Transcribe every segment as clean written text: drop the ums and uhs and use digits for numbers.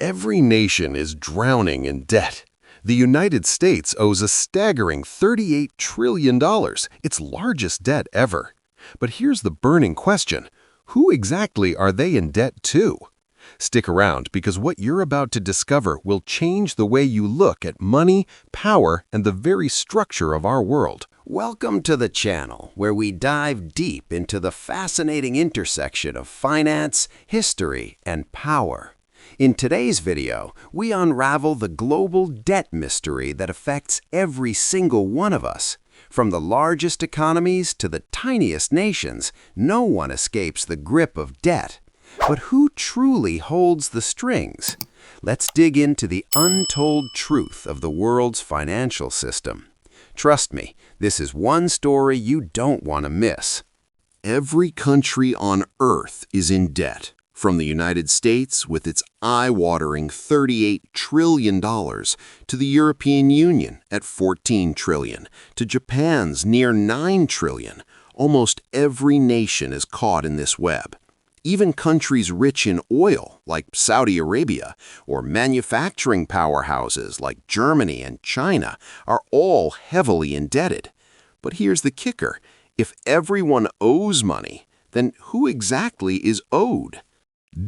Every nation is drowning in debt. The United States owes a staggering $38 trillion, its largest debt ever. But here's the burning question. Who exactly are they in debt to? Stick around because what you're about to discover will change the way you look at money, power, and the very structure of our world. Welcome to the channel where we dive deep into the fascinating intersection of finance, history, and power. In today's video, we unravel the global debt mystery that affects every single one of us. From the largest economies to the tiniest nations, no one escapes the grip of debt. But who truly holds the strings? Let's dig into the untold truth of the world's financial system. Trust me, this is one story you don't want to miss. Every country on Earth is in debt. From the United States with its eye-watering $38 trillion, to the European Union at $14 trillion, to Japan's near $9 trillion, almost every nation is caught in this web. Even countries rich in oil, like Saudi Arabia, or manufacturing powerhouses like Germany and China, are all heavily indebted. But here's the kicker. If everyone owes money, then who exactly is owed?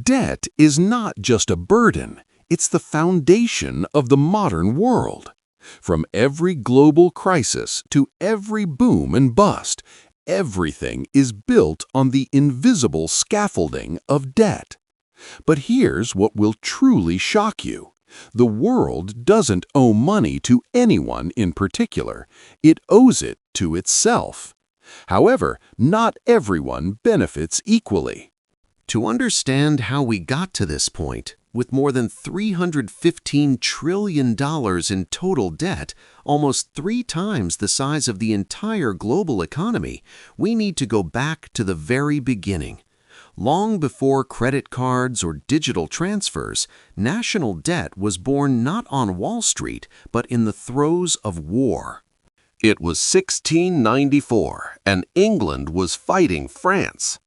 Debt is not just a burden, it's the foundation of the modern world. From every global crisis to every boom and bust, everything is built on the invisible scaffolding of debt. But here's what will truly shock you. The world doesn't owe money to anyone in particular. It owes it to itself. However, not everyone benefits equally. To understand how we got to this point, with more than $315 trillion in total debt, almost 3 times the size of the entire global economy, we need to go back to the very beginning. Long before credit cards or digital transfers, national debt was born not on Wall Street, but in the throes of war. It was 1694, and England was fighting France.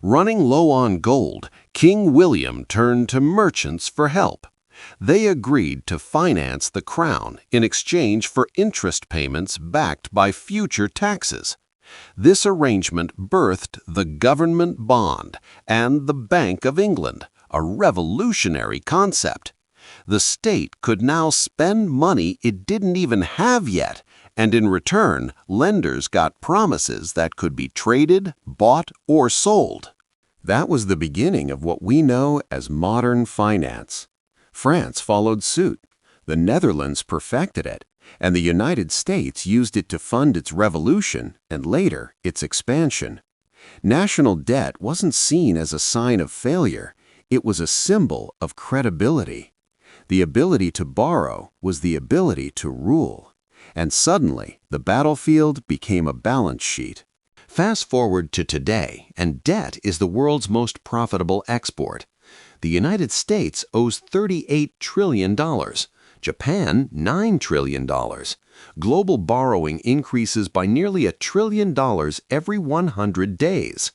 Running low on gold, King William turned to merchants for help. They agreed to finance the crown in exchange for interest payments backed by future taxes. This arrangement birthed the government bond and the Bank of England, a revolutionary concept. The state could now spend money it didn't even have yet, and in return, lenders got promises that could be traded, bought, or sold. That was the beginning of what we know as modern finance. France followed suit, the Netherlands perfected it, and the United States used it to fund its revolution and later its expansion. National debt wasn't seen as a sign of failure, it was a symbol of credibility. The ability to borrow was the ability to rule. And suddenly, the battlefield became a balance sheet. Fast forward to today, and debt is the world's most profitable export. The United States owes $38 trillion, Japan $9 trillion. Global borrowing increases by nearly $1 trillion every 100 days.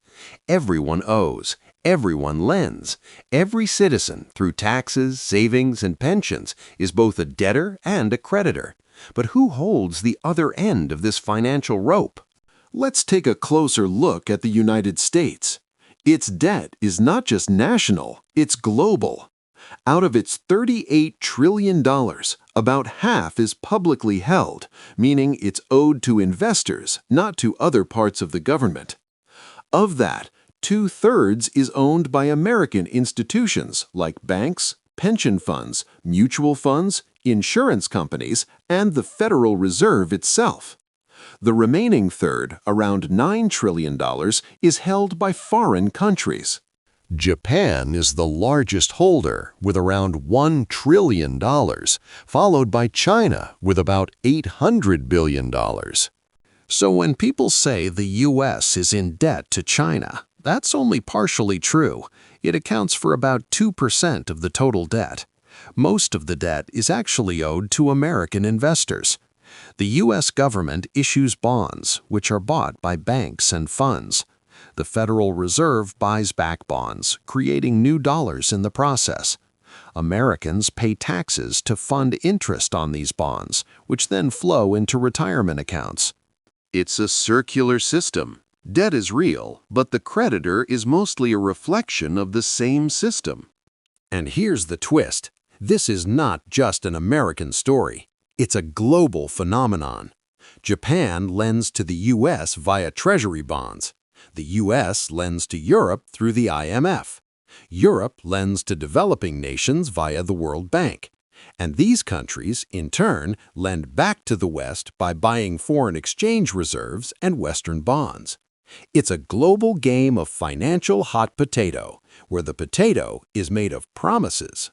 Everyone owes. Everyone lends. Every citizen, through taxes, savings, and pensions, is both a debtor and a creditor. But who holds the other end of this financial rope? Let's take a closer look at the United States. Its debt is not just national, it's global. Out of its $38 trillion, about half is publicly held, meaning it's owed to investors, not to other parts of the government. Of that, 2/3 is owned by American institutions like banks, pension funds, mutual funds, insurance companies, and the Federal Reserve itself. The remaining third, around $9 trillion, is held by foreign countries. Japan is the largest holder with around $1 trillion, followed by China with about $800 billion. So when people say the U.S. is in debt to China, that's only partially true. It accounts for about 2% of the total debt. Most of the debt is actually owed to American investors. The U.S. government issues bonds, which are bought by banks and funds. The Federal Reserve buys back bonds, creating new dollars in the process. Americans pay taxes to fund interest on these bonds, which then flow into retirement accounts. It's a circular system. Debt is real, but the creditor is mostly a reflection of the same system. And here's the twist. This is not just an American story. It's a global phenomenon. Japan lends to the U.S. via treasury bonds. The U.S. lends to Europe through the IMF. Europe lends to developing nations via the World Bank. And these countries, in turn, lend back to the West by buying foreign exchange reserves and Western bonds. It's a global game of financial hot potato, where the potato is made of promises.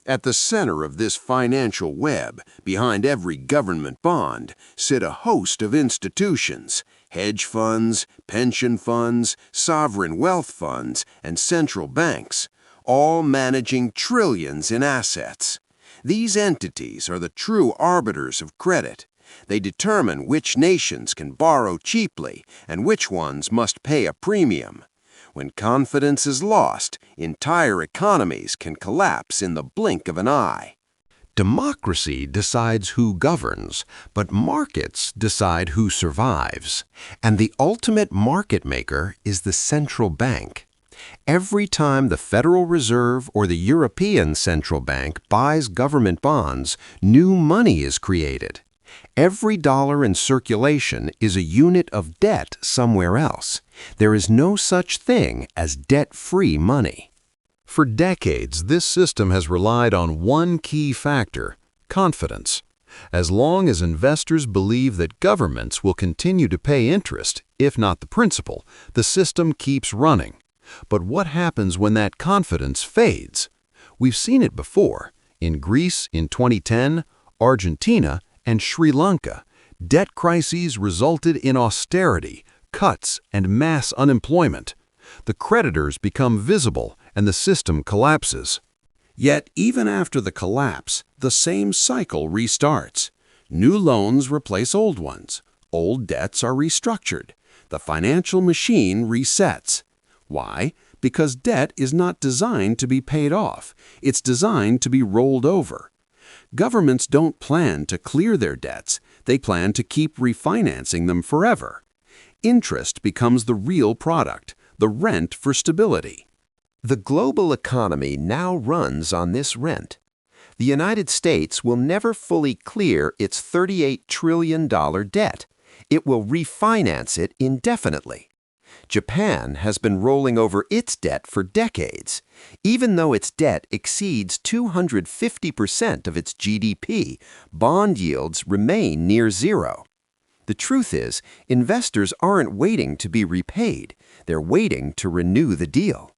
At the center of this financial web, behind every government bond, sit a host of institutions: hedge funds, pension funds, sovereign wealth funds, and central banks, all managing trillions in assets. These entities are the true arbiters of credit. They determine which nations can borrow cheaply and which ones must pay a premium. When confidence is lost, entire economies can collapse in the blink of an eye. Democracy decides who governs, but markets decide who survives. And the ultimate market maker is the central bank. Every time the Federal Reserve or the European Central Bank buys government bonds, new money is created. Every dollar in circulation is a unit of debt somewhere else. There is no such thing as debt-free money. For decades, this system has relied on one key factor: confidence. As long as investors believe that governments will continue to pay interest, if not the principal, the system keeps running. But what happens when that confidence fades? We've seen it before. In Greece in 2010, Argentina, and Sri Lanka, debt crises resulted in austerity, cuts, and mass unemployment. The creditors become visible and the system collapses. Yet, even after the collapse, the same cycle restarts. New loans replace old ones. Old debts are restructured. The financial machine resets. Why? Because debt is not designed to be paid off. It's designed to be rolled over. Governments don't plan to clear their debts. They plan to keep refinancing them forever. Interest becomes the real product, the rent for stability. The global economy now runs on this rent. The United States will never fully clear its $38 trillion debt. It will refinance it indefinitely. Japan has been rolling over its debt for decades. Even though its debt exceeds 250% of its GDP, bond yields remain near zero. The truth is, investors aren't waiting to be repaid. They're waiting to renew the deal.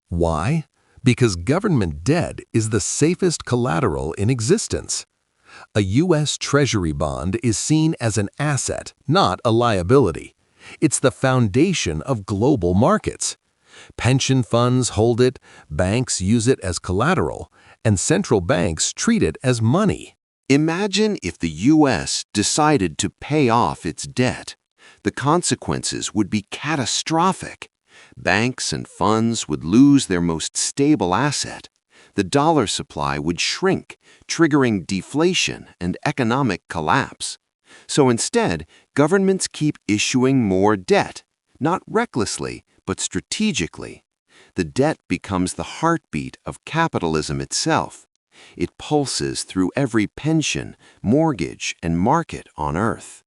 Why? Because government debt is the safest collateral in existence. A U.S. Treasury bond is seen as an asset, not a liability. It's the foundation of global markets. Pension funds hold it, banks use it as collateral, and central banks treat it as money. Imagine if the U.S. decided to pay off its debt. The consequences would be catastrophic. Banks and funds would lose their most stable asset. The dollar supply would shrink, triggering deflation and economic collapse. So instead, governments keep issuing more debt, not recklessly, but strategically. The debt becomes the heartbeat of capitalism itself. It pulses through every pension, mortgage, and market on Earth.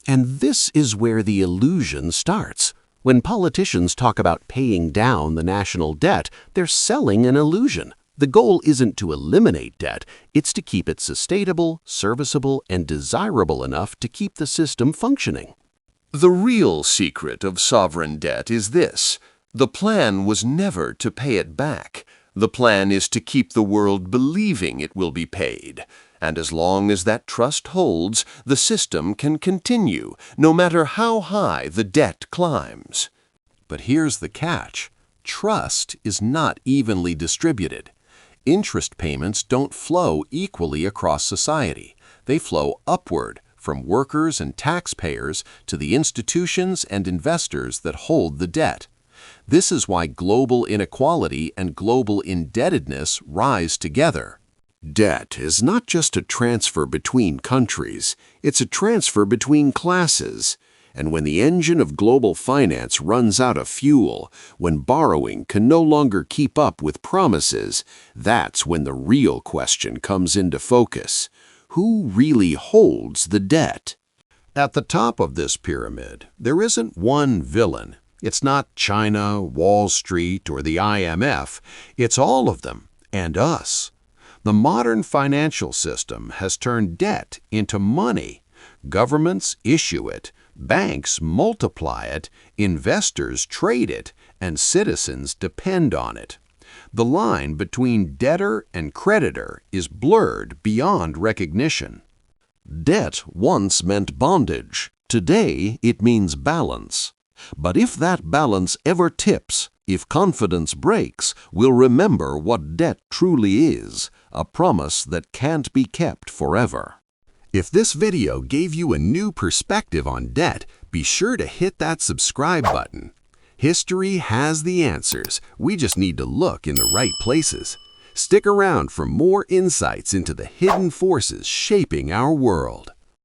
And this is where the illusion starts. When politicians talk about paying down the national debt, they're selling an illusion. The goal isn't to eliminate debt, it's to keep it sustainable, serviceable, and desirable enough to keep the system functioning. The real secret of sovereign debt is this: the plan was never to pay it back. The plan is to keep the world believing it will be paid. And as long as that trust holds, the system can continue, no matter how high the debt climbs. But here's the catch. Trust is not evenly distributed. Interest payments don't flow equally across society. They flow upward, from workers and taxpayers to the institutions and investors that hold the debt. This is why global inequality and global indebtedness rise together. Debt is not just a transfer between countries, it's a transfer between classes. And when the engine of global finance runs out of fuel, when borrowing can no longer keep up with promises, that's when the real question comes into focus. Who really holds the debt? At the top of this pyramid, there isn't one villain. It's not China, Wall Street, or the IMF. It's all of them, and us. The modern financial system has turned debt into money. Governments issue it, banks multiply it, investors trade it, and citizens depend on it. The line between debtor and creditor is blurred beyond recognition. Debt once meant bondage. Today, it means balance. But if that balance ever tips, if confidence breaks, we'll remember what debt truly is, a promise that can't be kept forever. If this video gave you a new perspective on debt, be sure to hit that subscribe button. History has the answers. We just need to look in the right places. Stick around for more insights into the hidden forces shaping our world.